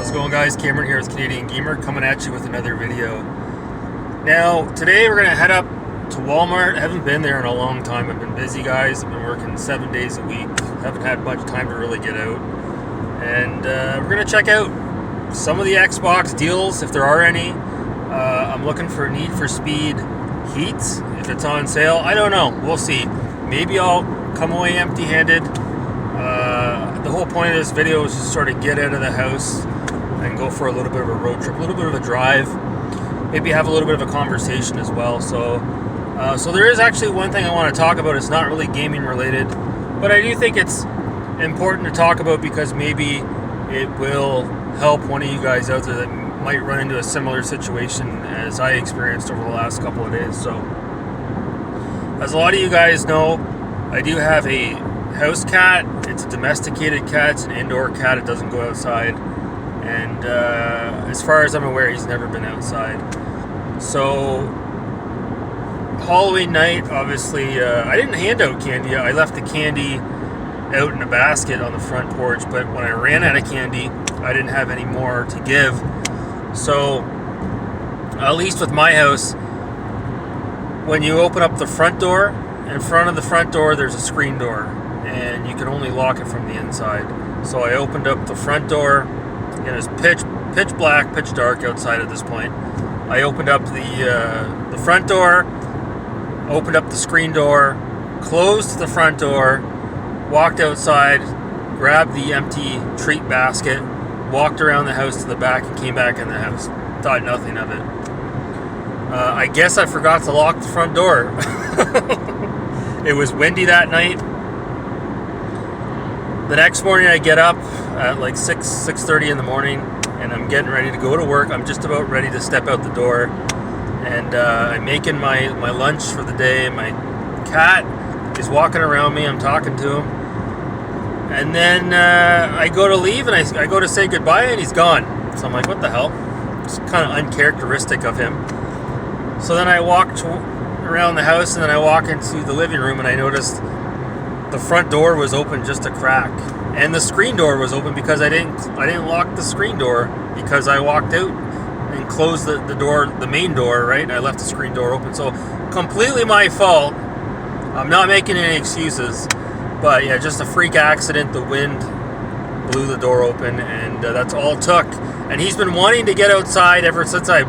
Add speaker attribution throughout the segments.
Speaker 1: How's it going, guys? Cameron here with Canadian Gamer, coming at you with another video. Now, today we're going to head up to Walmart. I haven't been there in a long time. I've been busy, guys. I've been working 7 days a week. Haven't had much time to really get out. And we're going to check out some of the Xbox deals, if there are any. I'm looking for Need for Speed Heat, if it's on sale. I don't know. We'll see. Maybe I'll come away empty-handed. The whole point of this video is just sort of get out of the house and go for a little bit of a road trip, a little bit of a drive, maybe have a little bit of a conversation as well. So there is actually one thing I want to talk about. It's not really gaming related, but I do think it's important to talk about because maybe it will help one of you guys out there that might run into a similar situation as I experienced over the last couple of days. So, as a lot of you guys know, I do have a house cat. It's a domesticated cat. It's an indoor cat. It doesn't go outside. And as far as I'm aware, he's never been outside. So, Halloween night, obviously, I didn't hand out candy. I left the candy out in a basket on the front porch. But when I ran out of candy, I didn't have any more to give. So, at least with my house, when you open up the front door, in front of the front door there's a screen door, and you can only lock it from the inside. So I opened up the front door, and it was pitch black, pitch dark outside at this point. I opened up the front door, opened up the screen door, closed the front door, walked outside, grabbed the empty treat basket, walked around the house to the back, and came back in the house. Thought nothing of it. I guess I forgot to lock the front door. It was windy that night. The next morning I get up at like 6:30 in the morning, and I'm getting ready to go to work. I'm just about ready to step out the door, and I'm making my lunch for the day. My cat is walking around me. I'm talking to him. And then I go to leave, and I go to say goodbye, and he's gone. So I'm like, what the hell? It's kind of uncharacteristic of him. So then I walked around the house, and then I walk into the living room, and I noticed the front door was open just a crack, and the screen door was open because I didn't lock the screen door because I walked out and closed the door, the main door, right? And I left the screen door open. So completely my fault. I'm not making any excuses, but yeah, just a freak accident. The wind blew the door open, and that's all it took. And he's been wanting to get outside ever since I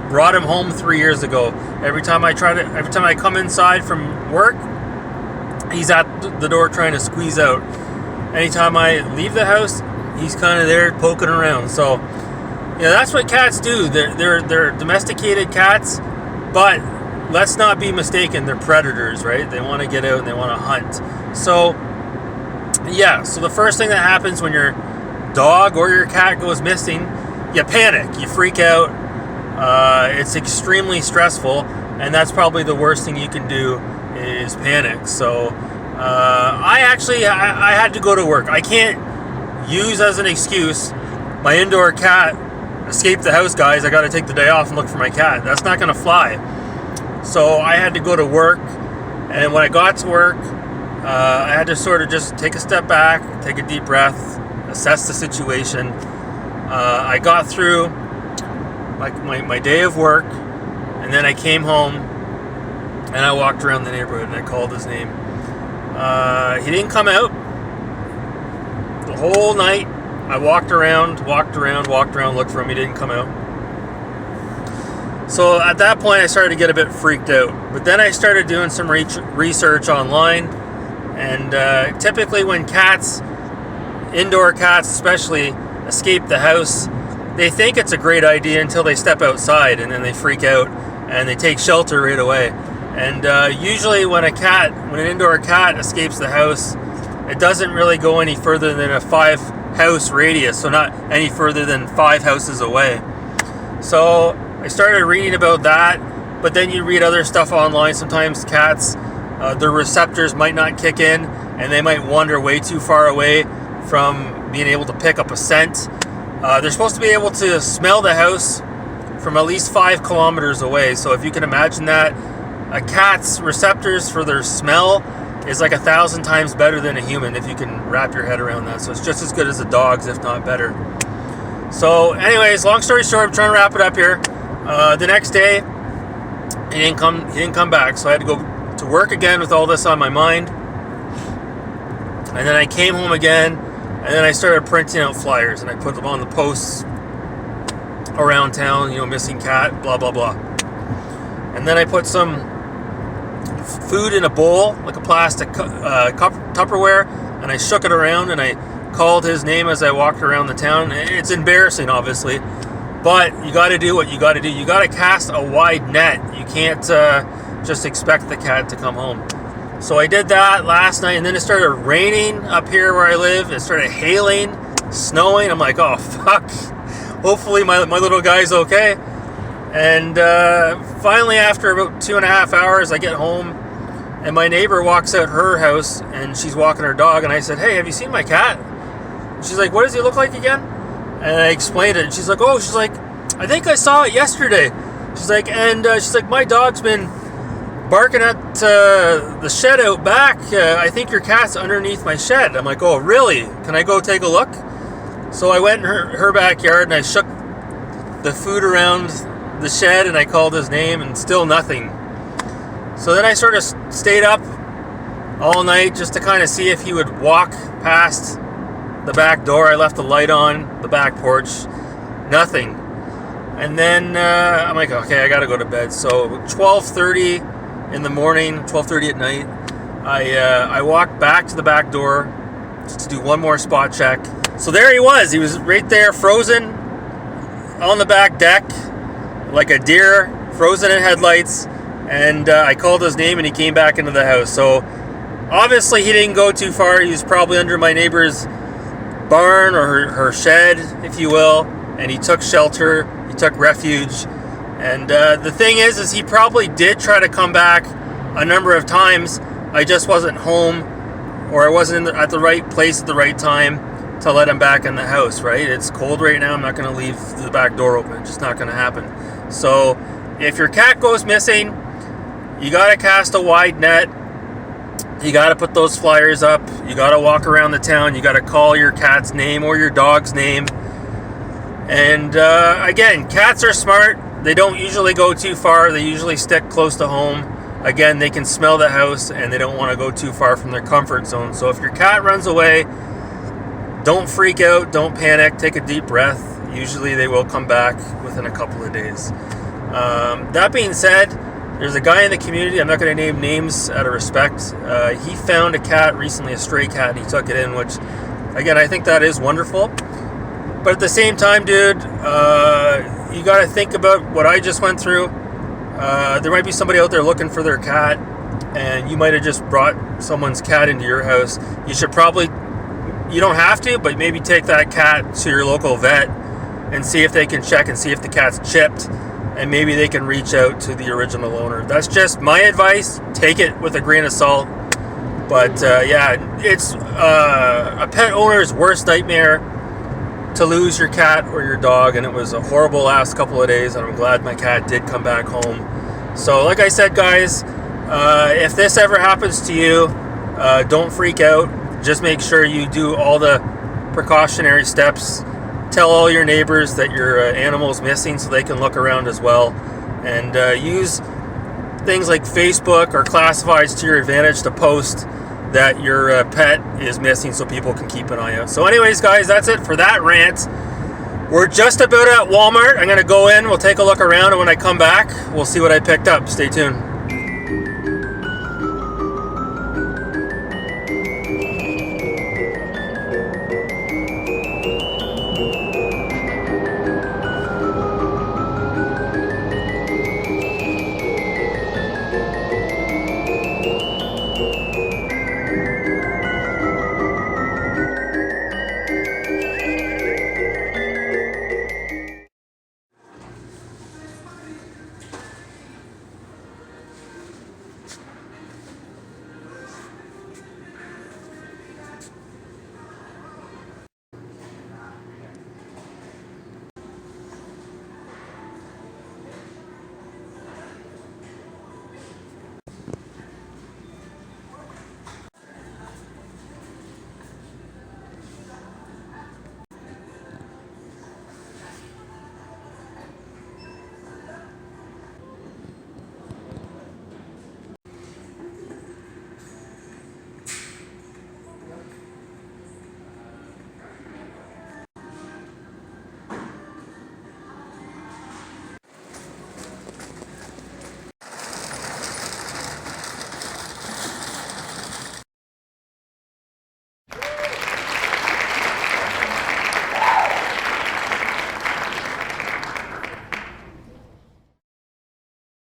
Speaker 1: brought him home 3 years ago. Every time I come inside from work, he's at the door trying to squeeze out. Anytime I leave the house, he's kind of there poking around. So, yeah, that's what cats do. They're domesticated cats, but let's not be mistaken. They're predators, right? They want to get out and they want to hunt. So, yeah. So the first thing that happens when your dog or your cat goes missing, you panic. You freak out. It's extremely stressful, and that's probably the worst thing you can do is panic. So I had to go to work. I can't use as an excuse my indoor cat escaped the house, guys. I got to take the day off and look for my cat. That's not going to fly. So I had to go to work, and when I got to work, I had to sort of just take a step back, take a deep breath, assess the situation. I got through my day of work, and then I came home, and I walked around the neighborhood, and I called his name. He didn't come out the whole night. I walked around, looked for him. He didn't come out. So at that point, I started to get a bit freaked out. But then I started doing some research online, and typically when cats, indoor cats especially, escape the house, they think it's a great idea until they step outside, and then they freak out and they take shelter right away. And usually when an indoor cat escapes the house, it doesn't really go any further than a 5-house radius, so not any further than 5 houses away. So I started reading about that, but then you read other stuff online. Sometimes cats, their receptors might not kick in, and they might wander way too far away from being able to pick up a scent. They're supposed to be able to smell the house from at least 5 kilometers away. So if you can imagine that, a cat's receptors for their smell is like 1,000 times better than a human, if you can wrap your head around that. So it's just as good as a dog's, if not better. So anyways, long story short, I'm trying to wrap it up here. The next day, he didn't come back, so I had to go to work again with all this on my mind. And then I came home again, and then I started printing out flyers, and I put them on the posts around town, missing cat, blah, blah, blah. And then I put some food in a bowl, like a plastic Tupperware, and I shook it around, and I called his name as I walked around the town. It's embarrassing, obviously, but you got to do what you got to do. You got to cast a wide net. You can't just expect the cat to come home. So I did that last night, and then it started raining up here where I live. It started hailing, snowing. I'm like, oh, fuck. Hopefully my little guy's okay. And finally, after about 2.5 hours, I get home, and my neighbor walks out her house, and she's walking her dog, and I said, hey, have you seen my cat? She's like, what does he look like again? And I explained it, and she's like, I think I saw it yesterday. She's like, my dog's been barking at the shed out back. I think your cat's underneath my shed. I'm like, oh, really? Can I go take a look? So I went in her backyard, and I shook the food around the shed, and I called his name, and still nothing. So then I sort of stayed up all night just to kind of see if he would walk past the back door. I left the light on the back porch. Nothing. And then I'm like, okay, I gotta go to bed. So 12:30 in the morning, 12:30 at night, I walked back to the back door just to do one more spot check. So there he was. He was right there, frozen on the back deck, like a deer, frozen in headlights. And I called his name, and he came back into the house. So obviously he didn't go too far. He was probably under my neighbor's barn, or her shed, if you will. And he took shelter. He took refuge. And the thing is he probably did try to come back a number of times. I just wasn't home, or I wasn't at the right place at the right time to let him back in the house, right? It's cold right now. I'm not going to leave the back door open. It's just not going to happen. So if your cat goes missing, you got to cast a wide net. You got to put those flyers up. You got to walk around the town. You got to call your cat's name or your dog's name. And again, cats are smart. They don't usually go too far. They usually stick close to home. Again, they can smell the house, and they don't want to go too far from their comfort zone. So if your cat runs away, don't freak out. Don't panic. Take a deep breath. Usually they will come back within a couple of days. That being said, there's a guy in the community, I'm not going to name names out of respect. He found a cat recently, a stray cat, and he took it in, which, again, I think that is wonderful. But at the same time, dude, you got to think about what I just went through. There might be somebody out there looking for their cat, and you might have just brought someone's cat into your house. You should probably, you don't have to, but maybe take that cat to your local vet and see if they can check and see if the cat's chipped, and maybe they can reach out to the original owner. That's just my advice. Take it with a grain of salt. But yeah, it's a pet owner's worst nightmare to lose your cat or your dog, and it was a horrible last couple of days, and I'm glad my cat did come back home. So like I said, guys, if this ever happens to you, don't freak out. Just make sure you do all the precautionary steps. Tell all your neighbors that your animal's missing so they can look around as well. And use things like Facebook or classifieds to your advantage to post that your pet is missing so people can keep an eye out. So anyways, guys, that's it for that rant. We're just about at Walmart. I'm going to go in. We'll take a look around, and when I come back, we'll see what I picked up. Stay tuned.